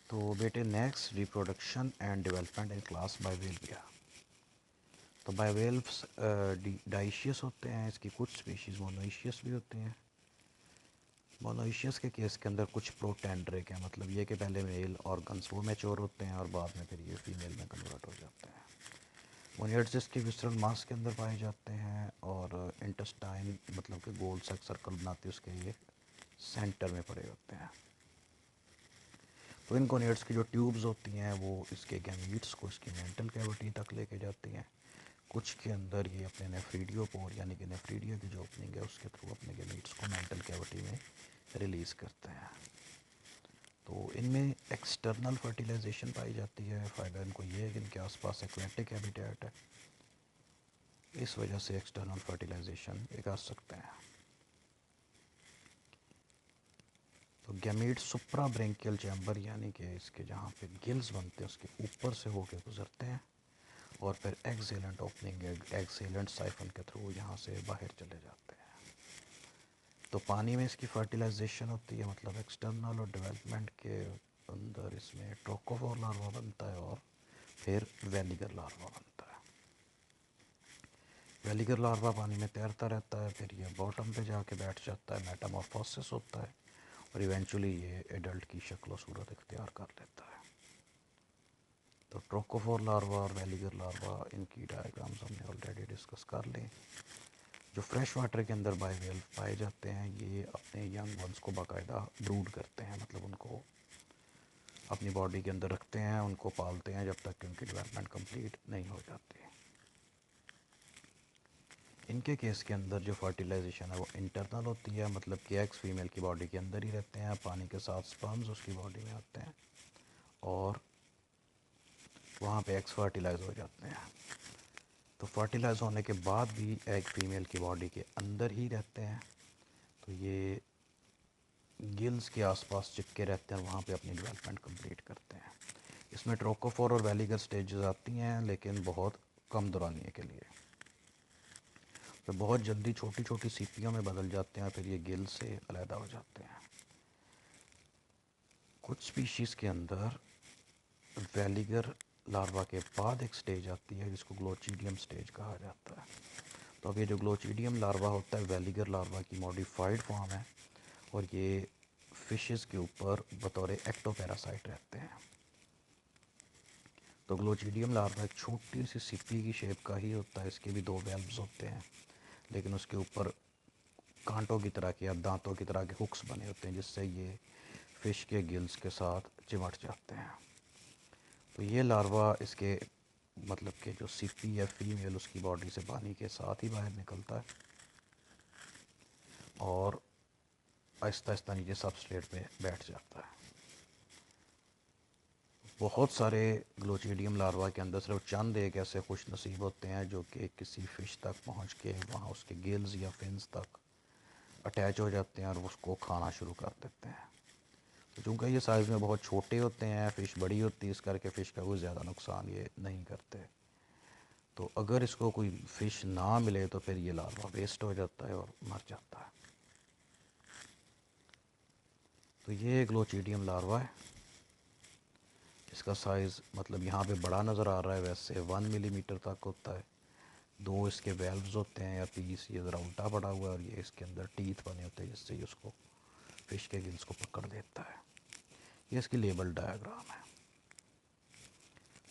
तो बेटे next reproduction and development in class Bivalvia. तो बाइवेल्व्स डाइशियस होते हैं, इसकी कुछ स्पीशीज़ मोनोइशियस भी होती हैं। मोनोइशियस के केस के अंदर कुछ प्रोटेंड्रिक है, मतलब ये कि पहले मेल ऑर्गन्स वो मैच्योर होते हैं और बाद में फिर ये फीमेल में कन्वर्ट हो जाते हैं। मोनियड्स जिसके विसरल मास के अंदर पाए जाते हैं और इंटेस्टाइन मतलब कि गोल सर्कल बनाते हैं, उसके ये सेंटर में पड़े होते हैं। तो इन कोनियड्स की जो ट्यूब्स होती हैं वो इसके गैमीट्स को इसकी मेंटल कैविटी तक लेके जाती हैं। कुछ के अंदर ये अपने नेफ्रीडियोपोर यानी कि नेफ्रीडिया की जो ओपनिंग है उसके थ्रू अपने गैमीट्स को मेंटल कैविटी में रिलीज़ करते हैं। तो इनमें एक्सटर्नल फर्टिलाइजेशन पाई जाती है। फ़ायदा इनको ये है कि इनके आसपास एक्वेटिक हैबिटेट है, इस वजह से एक्सटर्नल फर्टिलाइजेशन ये कर सकते हैं। तो गैमीट सुप्रा ब्रेंकियल चैम्बर यानी कि इसके जहाँ पे गिल्स बनते हैं उसके ऊपर से होके गुजरते हैं और फिर एक्सेलेंट ओपनिंग एक्सेलेंट साइफन के थ्रू यहाँ से बाहर चले जाते हैं। तो पानी में इसकी फर्टिलाइजेशन होती है, मतलब एक्सटर्नल और डेवलपमेंट के अंदर इसमें ट्रोकोफोर लार्वा बनता है और फिर वेलिगर लार्वा बनता है। वेलिगर लार्वा पानी में तैरता रहता है, फिर ये बॉटम पे जाके बैठ जाता है, मेटामॉर्फोसिस होता है और इवेंचुअली ये एडल्ट की शक्ल सूरत इख्तियार कर लेता है। तो ट्रोकोफोर लार्वा और वेलिगर लार्वा इनकी डायग्राम्स हमने ऑलरेडी डिस्कस कर ली। जो फ्रेश वाटर के अंदर बाइवेल्व पाए जाते हैं ये अपने यंग वंस को बाकायदा ब्रूड करते हैं, मतलब उनको अपनी बॉडी के अंदर रखते हैं, उनको पालते हैं जब तक कि उनकी डेवलपमेंट कंप्लीट नहीं हो जाती। इनके केस के अंदर जो फर्टिलाइजेशन है वो इंटरनल होती है, मतलब कि एग्स फीमेल की बॉडी के अंदर ही रहते हैं, पानी के साथ स्पर्म्स उसकी बॉडी में आते हैं और वहाँ पे एग्स फर्टिलाइज हो जाते हैं। तो फर्टिलाइज होने के बाद भी एग फीमेल की बॉडी के अंदर ही रहते हैं, तो ये गिल्स के आसपास चिपके रहते हैं, वहाँ पे अपनी डेवलपमेंट कंप्लीट करते हैं। इसमें ट्रोकोफोर और वेलिगर स्टेजेस आती हैं लेकिन बहुत कम दौरानिए के लिए, तो बहुत जल्दी छोटी छोटी सीपियों में बदल जाते हैं, फिर ये गिल से अलहदा हो जाते हैं। कुछ स्पीशीज़ के अंदर वेलिगर लार्वा के बाद एक स्टेज आती है जिसको ग्लोचिडियम स्टेज कहा जाता है। तो अब ये जो ग्लोचिडियम लार्वा होता है वेलिगर लार्वा की मॉडिफाइड फॉर्म है और ये फिशेस के ऊपर बतौर एक्टोपैरासाइट रहते हैं। तो ग्लोचिडियम लार्वा एक छोटी सी सिप्पी की शेप का ही होता है, इसके भी दो वेल्व्स होते हैं लेकिन उसके ऊपर कांटों की तरह के या दांतों की तरह के हुक्स बने होते हैं जिससे ये फ़िश के गिल्स के साथ चिमट जाते हैं। तो ये लार्वा इसके मतलब कि जो सिप्पी या फीमेल उसकी बॉडी से पानी के साथ ही बाहर निकलता है और आहिस्ता आहिस्ता नीचे सबस्ट्रेट पे बैठ जाता है। बहुत सारे ग्लोचिडियम लार्वा के अंदर सिर्फ चंद एक ऐसे खुश नसीब होते हैं जो कि किसी फ़िश तक पहुंच के वहाँ उसके गिल्स या फिन्स तक अटैच हो जाते हैं और उसको खाना शुरू कर देते हैं। तो चूँकि ये साइज़ में बहुत छोटे होते हैं, फ़िश बड़ी होती है, इस करके फ़िश का कोई ज़्यादा नुकसान ये नहीं करते। तो अगर इसको कोई फ़िश ना मिले तो फिर ये लार्वा वेस्ट हो जाता है और मर जाता है। तो ये ग्लोचिडियम लार्वा है, इसका साइज़ मतलब यहाँ पे बड़ा नज़र आ रहा है, वैसे 1 मिलीमीटर तक होता है। दो इसके वेल्व्स होते हैं या पीस, ये ज़रा उल्टा पड़ा हुआ है और ये इसके अंदर टीथ बने होते हैं जिससे ये उसको फ़िश के गिल्स को पकड़ देता है। ये इसकी लेबल डायग्राम है।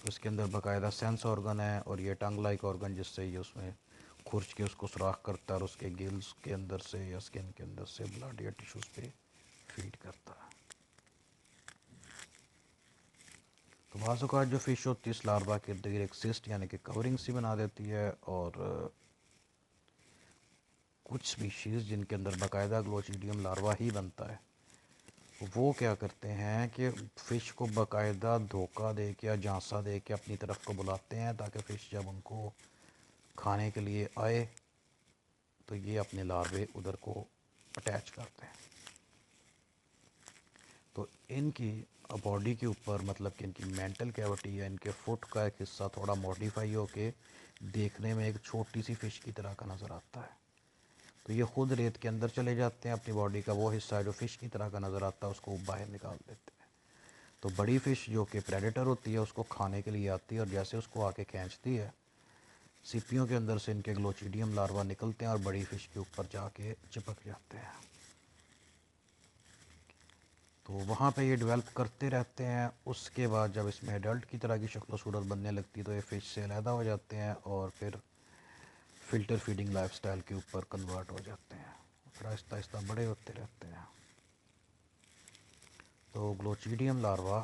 तो इसके अंदर बाकायदा सेंस ऑर्गन है और ये टंग लाइक ऑर्गन जिससे ये उसमें खुरच के उसको सुराख करता है और उसके गिल्स के अंदर से या स्किन के अंदर से ब्लड या टिश्यूज़ पे फीड करता है। तो बाज़ जो फ़िश होती है इस लार्वा के इर्द गिर्द एक सिस्ट यानी कि कवरिंग सी बना देती है और कुछ स्पीशीज़ जिनके अंदर बाकायदा ग्लोचिडियम लार्वा ही बनता है वो क्या करते हैं कि फ़िश को बाकायदा धोखा दे के या झांसा दे के अपनी तरफ को बुलाते हैं ताकि फ़िश जब उनको खाने के लिए आए तो ये अपने लार्वे उधर को अटैच करते हैं। तो इनकी बॉडी के ऊपर मतलब कि इनकी मेंटल कैविटी या इनके फुट का एक हिस्सा थोड़ा मॉडिफाई होके देखने में एक छोटी सी फ़िश की तरह का नज़र आता है। तो ये खुद रेत के अंदर चले जाते हैं, अपनी बॉडी का वो हिस्सा जो फ़िश की तरह का नज़र आता है उसको बाहर निकाल देते हैं। तो बड़ी फ़िश जो कि प्रेडेटर होती है उसको खाने के लिए आती है, और जैसे उसको आके खींचती है, सीपियों के अंदर से इनके ग्लोचिडियम लार्वा निकलते हैं और बड़ी फ़िश के ऊपर जाके चिपक जाते हैं। तो वहाँ पे ये डेवलप करते रहते हैं। उसके बाद जब इसमें एडल्ट की तरह की शक्ल सूरत बनने लगती है तो ये फ़िश से अलहदा हो जाते हैं और फिर फ़िल्टर फीडिंग लाइफस्टाइल के ऊपर कन्वर्ट हो जाते हैं, फिर आहिस्ता आहिस्ता बड़े होते रहते हैं। तो ग्लोचिडियम लार्वा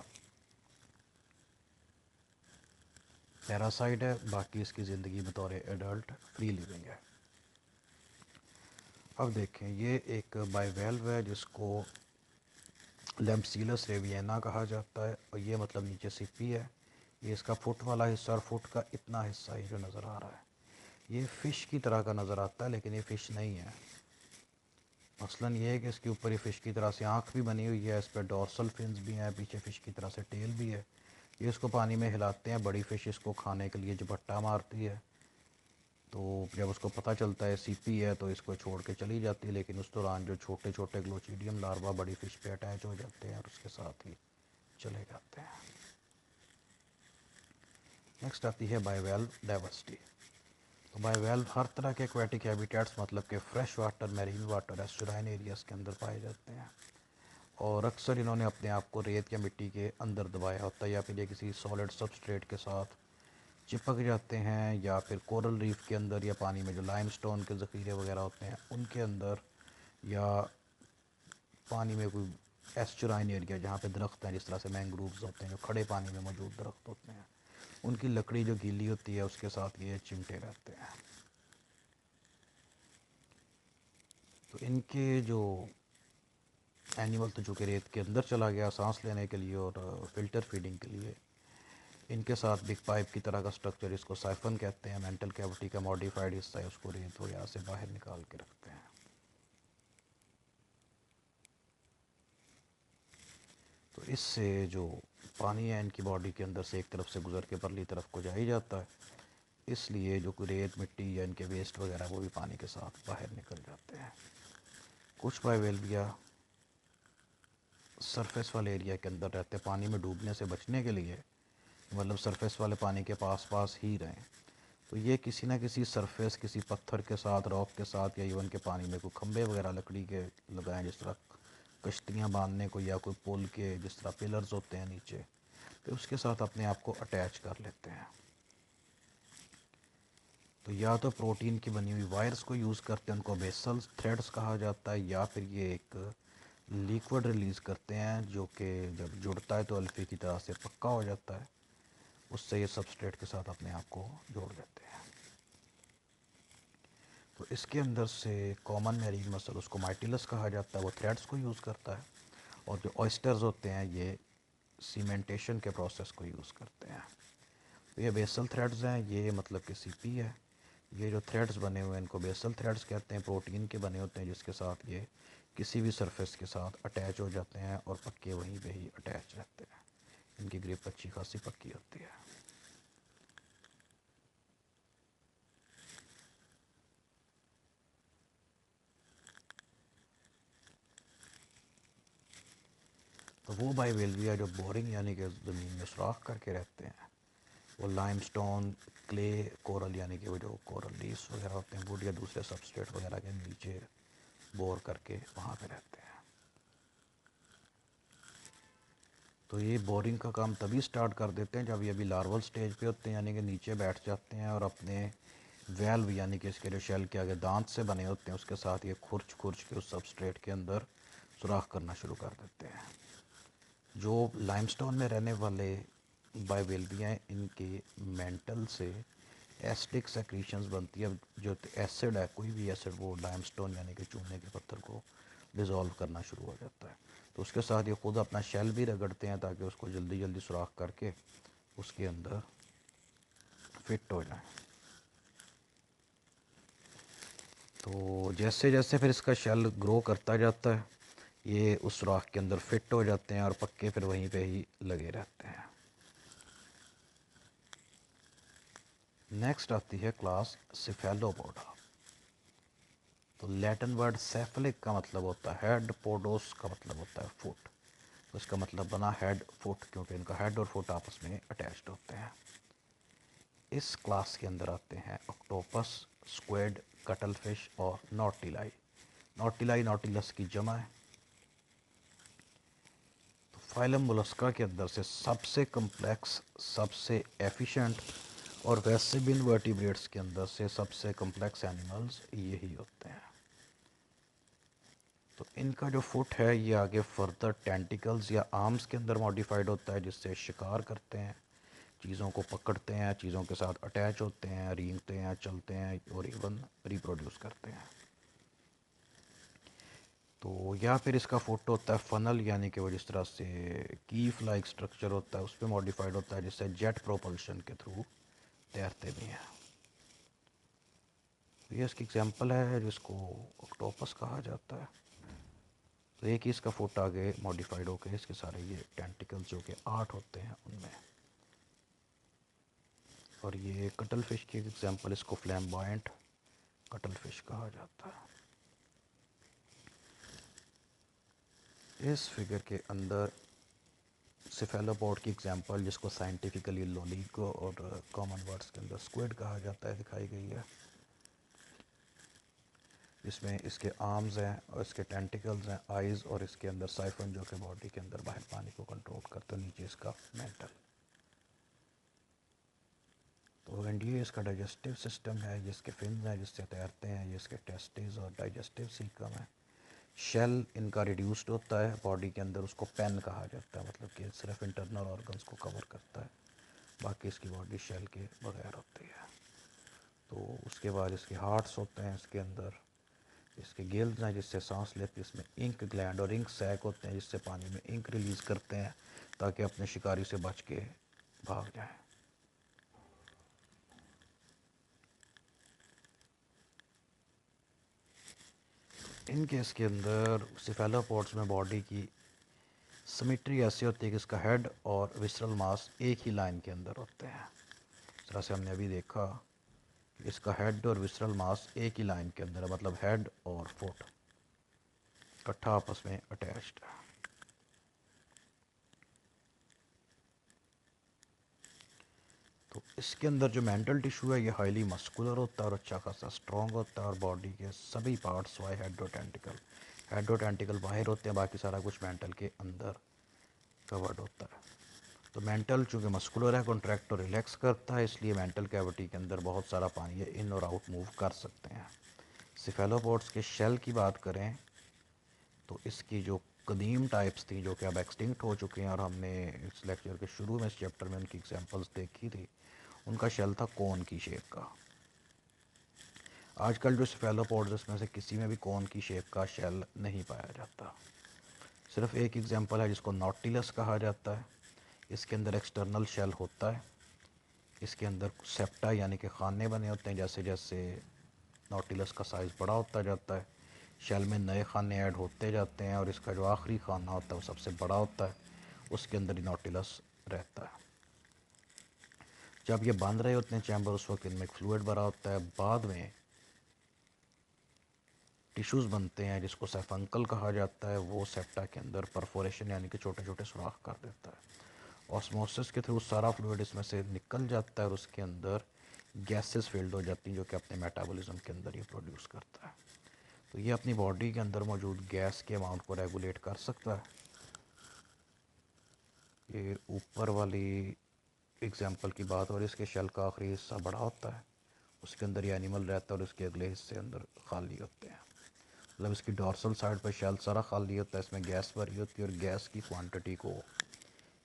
पैरासाइट है, बाकी इसकी ज़िंदगी बतौर एडल्ट फ्री लिविंग है। अब देखें, ये एक बाइवेल्व है जिसको लैम्पसीलस रेवियना कहा जाता है, और ये मतलब नीचे सिप्पी है। ये इसका फुट वाला हिस्सा और फुट का इतना हिस्सा ही जो नज़र आ रहा है, ये फ़िश की तरह का नज़र आता है, लेकिन ये फ़िश नहीं है। मसलन ये है कि इसके ऊपर ये फ़िश की तरह से आँख भी बनी हुई है, इस पर डॉर्सल फिन्स भी हैं, पीछे फ़िश की तरह से टेल भी है। ये इसको पानी में हिलाते हैं, बड़ी फ़िश इसको खाने के लिए झपट्टा मारती है। तो जब उसको पता चलता है सीपी है तो इसको छोड़ के चली जाती है, लेकिन उस दौरान जो छोटे छोटे ग्लोचिडियम लार्वा बड़ी फ़िश पे अटैच हो जाते हैं और उसके साथ ही चले जाते हैं। नेक्स्ट आती है बाइवेल्व डाइवर्सिटी। तो बाइवेल्व हर तरह के एक्वेटिक हैबिटेट्स, मतलब कि fresh water, marine water, estuarine areas के अंदर पाए जाते हैं, और अक्सर इन्होंने अपने आप को रेत या मिट्टी के अंदर दबाया होता है, या फिर ये किसी सॉलिड सबस्ट्रेट के साथ चिपक जाते हैं, या फिर कोरल रीफ के अंदर, या पानी में जो लाइमस्टोन के ज़ख़ीरे वगैरह होते हैं उनके अंदर, या पानी में कोई एस्चुराइन एरिया जहाँ पे दरख्त हैं, जिस तरह से मैंग्रोव्स होते हैं जो खड़े पानी में मौजूद दरख्त होते हैं, उनकी लकड़ी जो गीली होती है उसके साथ ये चिमटे रहते हैं। तो इनके जो एनिमल तो जो कि रेत के अंदर चला गया सांस लेने के लिए और फ़िल्टर फीडिंग के लिए, इनके साथ बिग पाइप की तरह का स्ट्रक्चर, इसको साइफन कहते हैं, मेंटल कैविटी का मॉडिफाइड हिस्सा है, उसको रेत वगैरह से बाहर निकाल के रखते हैं। तो इससे जो पानी है इनकी बॉडी के अंदर से एक तरफ से गुजर के परली तरफ को जा ही जाता है, इसलिए जो रेत मिट्टी या इनके वेस्ट वगैरह वो भी पानी के साथ बाहर निकल जाते हैं। कुछ बाइवेल्विया सरफेस वाले एरिया के अंदर रहते हैं, पानी में डूबने से बचने के लिए, मतलब सरफेस वाले पानी के पास पास ही रहें। तो ये किसी ना किसी सरफेस, किसी पत्थर के साथ, रॉक के साथ, या इवन के पानी में कोई खंबे वगैरह लकड़ी के लगाएं, जिस तरह कश्तियाँ बांधने को, या कोई पुल के जिस तरह पिलर्स होते हैं नीचे, तो उसके साथ अपने आप को अटैच कर लेते हैं। तो या तो प्रोटीन की बनी हुई वायर्स को यूज़ करते हैं, उनको बेसल थ्रेड्स कहा जाता है, या फिर ये एक लिक्विड रिलीज़ करते हैं जो कि जब जुड़ता है तो अल्फ़ी की तरह से पक्का हो जाता है, उससे ये सबस्ट्रेट के साथ अपने आप को जोड़ देते हैं। तो इसके अंदर से कॉमन मैरीन मसल, उसको माइटिलस कहा जाता है, वो थ्रेड्स को यूज़ करता है, और जो ऑयस्टर्स होते हैं ये सीमेंटेशन के प्रोसेस को यूज़ करते हैं। तो ये बेसल थ्रेड्स हैं, ये मतलब कि सीपी है। ये जो थ्रेड्स बने हुए हैं इनको बेसल थ्रेड्स कहते हैं, प्रोटीन के बने होते हैं, जिसके साथ ये किसी भी सरफेस के साथ अटैच हो जाते हैं और पक्के वहीं पे ही अटैच रहते हैं। इनकी ग्रिप अच्छी खासी पक्की होती है। तो वो बाइवेल्विया जो बोरिंग यानी कि ज़मीन में सुराख करके रहते हैं, वो लाइमस्टोन, क्ले, कोरल यानी कि वो जो कोरल लीव्स वगैरह होते हैं, वुड या दूसरे सबस्ट्रेट वगैरह के नीचे बोर करके वहाँ पे रहते हैं। तो ये बोरिंग का काम तभी स्टार्ट कर देते हैं जब ये अभी लार्वल स्टेज पे होते हैं, यानी कि नीचे बैठ जाते हैं और अपने वेल्व यानी कि इसके जो शेल के आगे दांत से बने होते हैं उसके साथ ये खुरच खुरच के उस सबस्ट्रेट के अंदर सुराख करना शुरू कर देते हैं। जो लाइमस्टोन में रहने वाले बाइवेल्विया हैं, इनके मेंटल से एसिडिक सेक्रीशंस बनती है, जो एसिड है, कोई भी एसिड, वो लाइमस्टोन यानी कि चूने के पत्थर को डिज़ोल्व करना शुरू हो जाता है। तो उसके साथ ये खुद अपना शेल भी रगड़ते हैं ताकि उसको जल्दी जल्दी सुराख करके उसके अंदर फिट हो जाए। तो जैसे जैसे फिर इसका शेल ग्रो करता जाता है, ये उस सुराख के अंदर फिट हो जाते हैं और पक्के फिर वहीं पे ही लगे रहते हैं। नेक्स्ट आती है क्लास सिफेलोपोडा। तो लैटिन वर्ड सेफलिक का मतलब होता है हेड, पोडोस का मतलब होता है फुट। तो इसका मतलब बना हेड फुट, क्योंकि इनका हेड और फुट आपस में अटैच्ड होते हैं। इस क्लास के अंदर आते हैं ऑक्टोपस, स्क्विड, कटल फिश और नॉटिलाई। नॉटिलाई नॉटिलस की जमा है। तो फाइलम मोलस्का के अंदर से सबसे कम्प्लेक्स, सबसे एफिशिएंट और वैसे भी इनवर्टिब्रेट्स के अंदर से सबसे कम्प्लेक्स एनिमल्स यही होते हैं। तो इनका जो फुट है ये आगे फर्दर टेंटिकल्स या आर्म्स के अंदर मॉडिफाइड होता है, जिससे शिकार करते हैं, चीज़ों को पकड़ते हैं, चीज़ों के साथ अटैच होते हैं, रेंगते हैं, चलते हैं और इवन रिप्रोड्यूस करते हैं। तो या फिर इसका फुट होता है फनल, यानी कि वो जिस तरह से कीफ लाइक स्ट्रक्चर होता है उस पर मॉडिफाइड होता है, जिससे जेट प्रोपल्शन के थ्रू तैरते भी हैं। तो ये इसकी एग्जांपल है जिसको ऑक्टोपस कहा जाता है। तो एक ही इसका फुट आगे मॉडिफाइड होकर इसके सारे ये टेंटिकल्स जो कि 8 होते हैं उनमें। और ये कटल फिश की एग्जांपल, इसको फ्लैम्बॉयंट कटल फिश कहा जाता है। इस फिगर के अंदर सिफेलोपॉड की एग्जांपल, जिसको साइंटिफिकली लोलिगो और कॉमन वर्ड्स के अंदर स्क्विड कहा जाता है, दिखाई गई है। इसमें इसके आर्म्स हैं और इसके टेंटिकल्स हैं, आइज़, और इसके अंदर साइफन जो कि बॉडी के अंदर बाहर पानी को कंट्रोल करते हैं, नीचे इसका मेंटल। तो एंड ये इसका डाइजेस्टिव सिस्टम है, ये इसके फिन्स हैं जिससे तैरते हैं, ये इसके टेस्टिस और डाइजेस्टिव सीकम है। शेल इनका रिड्यूस्ड होता है बॉडी के अंदर, उसको पेन कहा जाता है, मतलब कि सिर्फ इंटरनल ऑर्गन्स को कवर करता है, बाकी इसकी बॉडी शेल के बगैर होती है। तो उसके बाद इसके हार्ट्स होते हैं इसके अंदर, इसके गिल्स हैं जिससे सांस लेते हैं, इसमें इंक ग्लैंड और इंक सैक होते हैं जिससे पानी में इंक रिलीज़ करते हैं ताकि अपने शिकारी से बच के भाग जाएं। इन केस के अंदर सिफेलोपोड्स में बॉडी की सिमेट्री ऐसी होती है कि इसका हेड और विसरल मास एक ही लाइन के अंदर होते हैं। इस तरह से हमने अभी देखा कि इसका हेड और विसरल मास एक ही लाइन के अंदर है, मतलब हेड और फुट इकट्ठा आपस में अटैच्ड है। तो इसके अंदर जो मेंटल टिश्यू है ये हाईली मस्कुलर होता है और अच्छा खासा स्ट्रॉन्ग होता है, और बॉडी के सभी पार्ट्स वाई हेड और टेंटिकल बाहर होते हैं, बाकी सारा कुछ मेंटल के अंदर कवर्ड होता है। तो मेंटल चूँकि मस्कुलर है, कॉन्ट्रैक्ट और रिलैक्स करता है, इसलिए मेंटल कैविटी के अंदर बहुत सारा पानी इन और आउट मूव कर सकते हैं। सिफेलोपोड्स के शेल की बात करें तो इसकी जो कदीम टाइप्स थी जो कि अब एक्सटिंक्ट हो चुके हैं, और हमने इस लेक्चर के शुरू में इस चैप्टर में उनकी एग्जांपल्स देखी थी, उनका शेल था कोन की शेप का। आजकल जो सिफेलोपोड्स इसमें से किसी में भी कोन की शेप का शेल नहीं पाया जाता। सिर्फ एक एग्जांपल है जिसको नॉटिलस कहा जाता है, इसके अंदर एक्सटर्नल शेल होता है, इसके अंदर सेप्टा यानी कि खाने बने होते हैं, जैसे जैसे नॉटिलस का साइज़ बड़ा होता जाता है शेल में नए खाने ऐड होते जाते हैं, और इसका जो आखिरी खाना होता है वो सबसे बड़ा होता है, उसके अंदर ही नॉटिलस रहता है। जब ये बंद रहे होते हैं चैम्बर, उस वक्त इनमें फ्लूइड भरा होता है, बाद में टिश्यूज़ बनते हैं जिसको सेफंकल कहा जाता है, वो सेप्टा के अंदर परफोरेशन यानी कि छोटे छोटे सुराख कर देता है। ऑस्मोसिस के थ्रू सारा फ्लूइड इसमें से निकल जाता है और उसके अंदर गैसेस फील्ड हो जाती हैं जो कि अपने मेटाबॉलिज्म के अंदर ये प्रोड्यूस करता है। तो ये अपनी बॉडी के अंदर मौजूद गैस के अमाउंट को रेगुलेट कर सकता है। ये ऊपर वाली एग्जांपल की बात, और इसके शेल का आखिरी हिस्सा बड़ा होता है, उसके अंदर ये एनिमल रहता है और उसके अगले हिस्से अंदर खाली होते हैं, मतलब इसकी डॉर्सल साइड पर शेल सारा खाली होता है, इसमें गैस भरी होती है, और गैस की क्वांटिटी को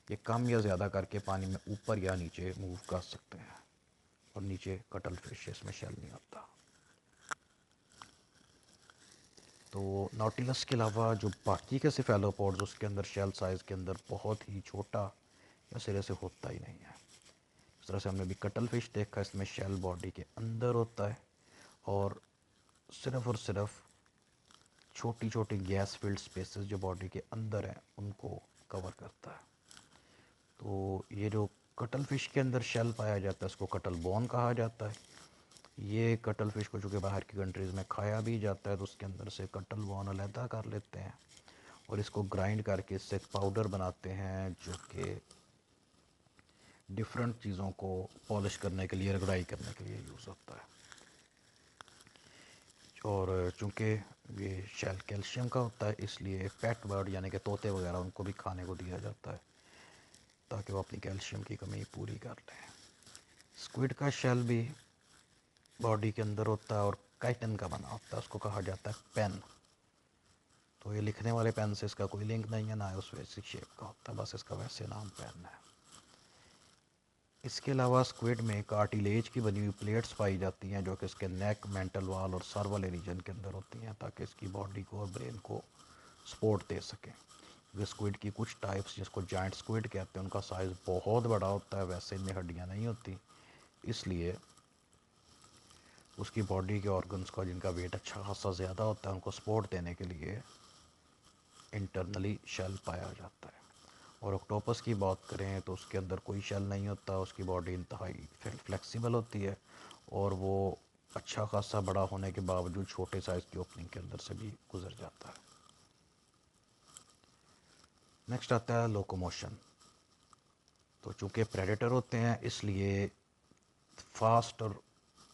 ये कम या ज़्यादा करके पानी में ऊपर या नीचे मूव कर सकते हैं। और नीचे कटल फिश, इसमें शेल नहीं होता। तो नॉटिलस के अलावा जो बाकी के सिफेलोपोड्स, उसके अंदर शेल साइज़ के अंदर बहुत ही छोटा या सिरे से होता ही नहीं है। इस तरह से हमने भी कटल फिश देखा, इसमें शेल बॉडी के अंदर होता है और सिर्फ छोटी छोटी गैस फील्ड स्पेसेस जो बॉडी के अंदर हैं उनको कवर करता है। तो ये जो कटल फिश के अंदर शेल पाया जाता है इसको कटल बोन कहा जाता है। ये कटल फिश को चूँकि बाहर की कंट्रीज़ में खाया भी जाता है तो उसके अंदर से कटल बोन अलहदा कर लेते हैं, और इसको ग्राइंड करके इससे पाउडर बनाते हैं जो कि डिफरेंट चीज़ों को पॉलिश करने के लिए, रगड़ाई करने के लिए यूज़ होता है। और चूँकि ये शेल कैल्शियम का होता है इसलिए पेट बर्ड यानी कि तोते वगैरह उनको भी खाने को दिया जाता है ताकि वो अपनी कैल्शियम की कमी पूरी कर लें। स्क्विड का शेल भी बॉडी के अंदर होता है और काइटन का बना होता है, उसको कहा जाता है पेन। तो ये लिखने वाले पेन से इसका कोई लिंक नहीं है, ना उस वैसी शेप का होता है, बस इसका वैसे नाम पेन है। इसके अलावा स्क्विड में कार्टिलेज की बनी हुई प्लेट्स पाई जाती हैं जो कि इसके नेक, मेंटल वॉल और सर वाले रीजन के अंदर होती हैं ताकि इसकी बॉडी को और ब्रेन को सपोर्ट दे सकें। क्योंकि स्क्विड की कुछ टाइप्स जिसको जाइंट स्क्विड कहते हैं उनका साइज़ बहुत बड़ा होता है, वैसे इनमें हड्डियाँ नहीं होती, इसलिए उसकी बॉडी के ऑर्गन्स का जिनका वेट अच्छा खासा ज़्यादा होता है उनको सपोर्ट देने के लिए इंटरनली शेल पाया जाता है। और ऑक्टोपस की बात करें तो उसके अंदर कोई शेल नहीं होता, उसकी बॉडी इंतहाई फ्लेक्सिबल होती है और वो अच्छा खासा बड़ा होने के बावजूद छोटे साइज़ की ओपनिंग के अंदर से भी गुजर जाता है। नेक्स्ट आता है लोकोमोशन। तो चूँकि प्रेडेटर होते हैं इसलिए फास्ट और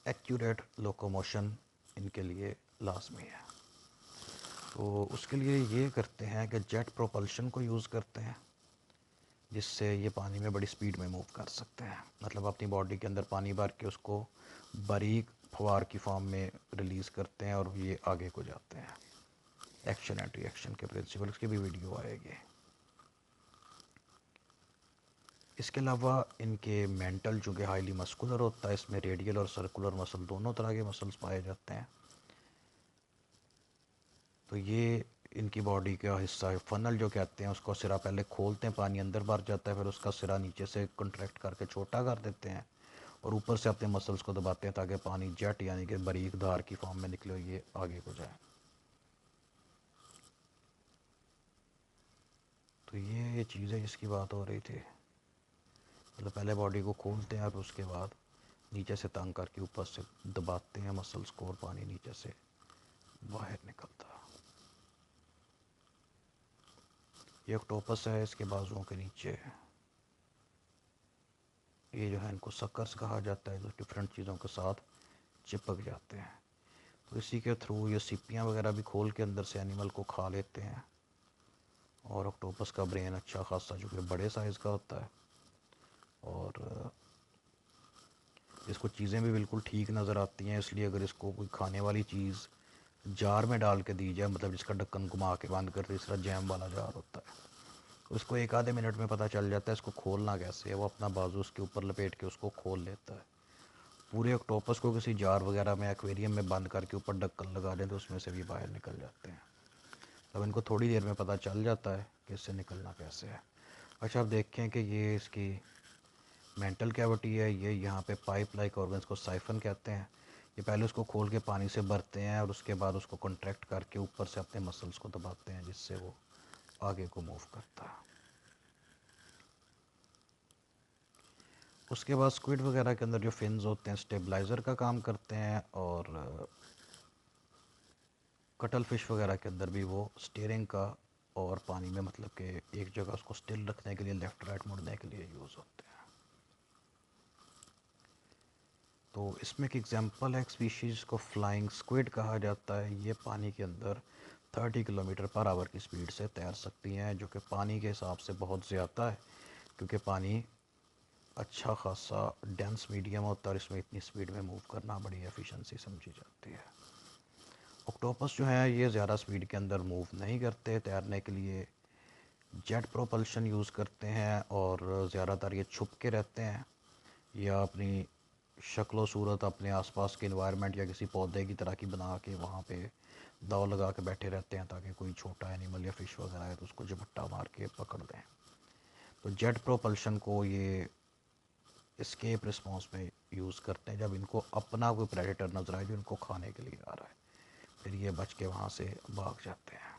एक्यूरेट लोकोमोशन इनके लिए लाजमी है। तो उसके लिए ये करते हैं कि जेट प्रोपल्शन को यूज़ करते हैं जिससे ये पानी में बड़ी स्पीड में मूव कर सकते हैं। मतलब अपनी बॉडी के अंदर पानी भर के उसको बारीक फवार की फॉर्म में रिलीज़ करते हैं और ये आगे को जाते हैं। एक्शन एंड रिएक्शन के प्रिंसिपल, उसकी भी वीडियो आएगी। इसके अलावा इनके मेंटल जो कि हाईली मस्कुलर होता है, इसमें रेडियल और सर्कुलर मसल दोनों तरह के मसल्स पाए जाते हैं। तो ये इनकी बॉडी का हिस्सा है, फनल जो कहते हैं, उसको सिरा पहले खोलते हैं, पानी अंदर भर जाता है, फिर उसका सिरा नीचे से कंट्रैक्ट करके छोटा कर देते हैं और ऊपर से अपने मसल्स को दबाते हैं ताकि पानी जेट यानी कि बारीक धार की फॉर्म में निकले, ये आगे को जाए। तो ये चीज़ है जिसकी बात हो रही थी। मतलब पहले बॉडी को खोलते हैं और उसके बाद नीचे से तंग करके ऊपर से दबाते हैं मसल्स को और पानी नीचे से बाहर निकलता है। ये ऑक्टोपस है, इसके बाजुओं के नीचे ये जो है इनको सकर्स कहा जाता है जो डिफरेंट चीज़ों के साथ चिपक जाते हैं। तो इसी के थ्रू ये सीपियाँ वगैरह भी खोल के अंदर से एनिमल को खा लेते हैं। और ऑक्टोपस का ब्रेन अच्छा खासा जो कि बड़े साइज़ का होता है और इसको चीज़ें भी बिल्कुल ठीक नज़र आती हैं, इसलिए अगर इसको कोई खाने वाली चीज़ जार में डाल के दी जाए, मतलब जिसका ढक्कन घुमा के बंद कर, तीसरा जैम वाला जार होता है, उसको एक आधे मिनट में पता चल जाता है इसको खोलना कैसे है। वो अपना बाजू उसके ऊपर लपेट के उसको खोल लेता है। पूरे ऑक्टोपस को किसी जार वगैरह में एक्वेरियम में बंद करके ऊपर ढक्कन लगा दें तो उसमें से भी बाहर निकल जाते हैं। तब इनको थोड़ी देर में पता चल जाता है कि इससे निकलना कैसे है। अच्छा, आप देखें कि ये इसकी मेंटल कैविटी है, ये यहाँ पे पाइप लाइक ऑर्गन्स को साइफन कहते हैं। ये पहले उसको खोल के पानी से भरते हैं और उसके बाद उसको कॉन्ट्रैक्ट करके ऊपर से अपने मसल्स को दबाते हैं जिससे वो आगे को मूव करता है। उसके बाद स्क्विड वगैरह के अंदर जो फिन्स होते हैं स्टेबलाइज़र का काम करते हैं और कटल फिश वगैरह के अंदर भी वो स्टीयरिंग का और पानी में मतलब कि एक जगह उसको स्टिल रखने के लिए, लेफ़्ट राइट मुड़ने के लिए यूज़ होते हैं। तो इसमें एक एग्जांपल है, एक स्पीशीज़ को फ्लाइंग स्क्विड कहा जाता है। ये पानी के अंदर 30 किलोमीटर पर आवर की स्पीड से तैर सकती हैं जो कि पानी के हिसाब से बहुत ज़्यादा है क्योंकि पानी अच्छा खासा डेंस मीडियम होता है और इसमें इतनी स्पीड में मूव करना बड़ी एफिशिएंसी समझी जाती है। ऑक्टोपस जो है ये ज़्यादा स्पीड के अंदर मूव नहीं करते, तैरने के लिए जेट प्रोपल्शन यूज़ करते हैं और ज़्यादातर ये छुप के रहते हैं या अपनी शक्ल सूरत अपने आसपास के इन्वायरमेंट या किसी पौधे की तरह की बना के वहाँ पे दाव लगा के बैठे रहते हैं ताकि कोई छोटा एनिमल या फिश वगैरह है तो उसको झपट्टा मार के पकड़ दें। तो जेट प्रोपल्शन को ये एस्केप रिस्पॉन्स में यूज़ करते हैं जब इनको अपना कोई प्रेडेटर नज़र आए जो इनको खाने के लिए आ रहा है, फिर ये बच के वहाँ से भाग जाते हैं।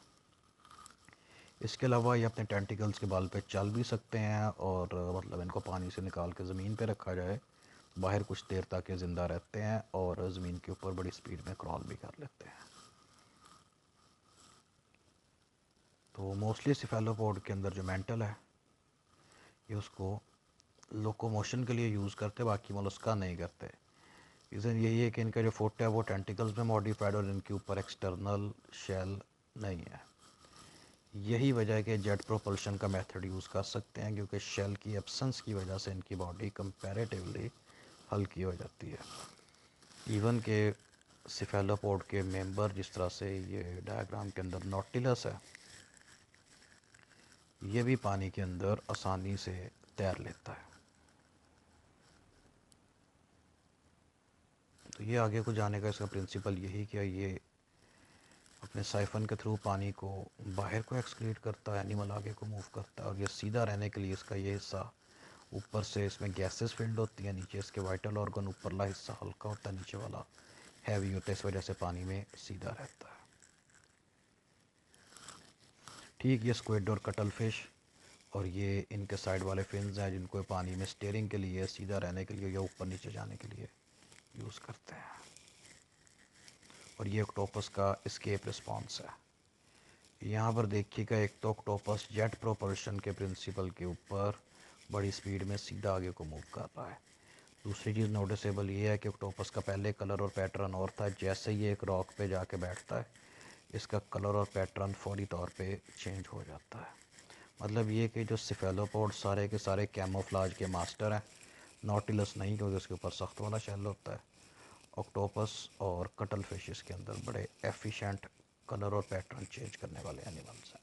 इसके अलावा ये अपने टेंटिकल्स के बाल पे चल भी सकते हैं और मतलब इनको पानी से निकाल के ज़मीन पे रखा जाए बाहर कुछ देर तक ये ज़िंदा रहते हैं और ज़मीन के ऊपर बड़ी स्पीड में क्रॉल भी कर लेते हैं। तो मोस्टली सिफेलोपोड के अंदर जो मेंटल है ये उसको लोकोमोशन के लिए यूज़ करते, बाकी मोलस्का नहीं करते। रीज़न यही है कि इनका जो फुट है वो टेंटिकल्स में मॉडिफाइड और इनके ऊपर एक्सटर्नल शेल नहीं है। यही वजह है कि जेट प्रोपल्शन का मेथड यूज़ कर सकते हैं, क्योंकि शेल की एब्सेंस की वजह से इनकी बॉडी कंपैरेटिवली हल्की हो जाती है। इवन के सिफेलोपोड के मेंबर, जिस तरह से ये डायग्राम के अंदर नॉटिलस है, ये भी पानी के अंदर आसानी से तैर लेता है। तो ये आगे को जाने का इसका प्रिंसिपल यही कि ये अपने साइफन के थ्रू पानी को बाहर को एक्सक्रीट करता है, एनिमल आगे को मूव करता है, और ये सीधा रहने के लिए इसका ये हिस्सा ऊपर से इसमें गैसेस फिल्ड होती हैं, नीचे इसके वाइटल ऑर्गन ऊपरला हिस्सा हल्का होता है, नीचे वाला हैवी होता है, इस वजह से पानी में सीधा रहता है। ठीक ये स्क्विड और कटल फिश और ये इनके साइड वाले फिन्स हैं जिनको पानी में स्टीयरिंग के लिए, सीधा रहने के लिए या ऊपर नीचे जाने के लिए यूज़ करते हैं। और ये ऑक्टोपस का एस्केप रिस्पॉन्स है। यहाँ पर देखिएगा, एक तो ऑक्टोपस जेट प्रोपल्शन के प्रिंसिपल के ऊपर बड़ी स्पीड में सीधा आगे को मूव कर रहा है। दूसरी चीज़ नोटिसेबल ये है कि ऑक्टोपस का पहले कलर और पैटर्न और था, जैसे ही एक रॉक पे जाके बैठता है इसका कलर और पैटर्न फौरी तौर पे चेंज हो जाता है। मतलब ये कि जो सिफेलोपोड सारे के सारे कैमोफ्लाज के मास्टर हैं, नॉटिलस नहीं, क्योंकि उसके ऊपर सख्त वाला शेल होता है। ऑक्टोपस और कटल फिशेस के अंदर बड़े एफिशिएंट कलर और पैटर्न चेंज करने वाले एनिमल्स हैं।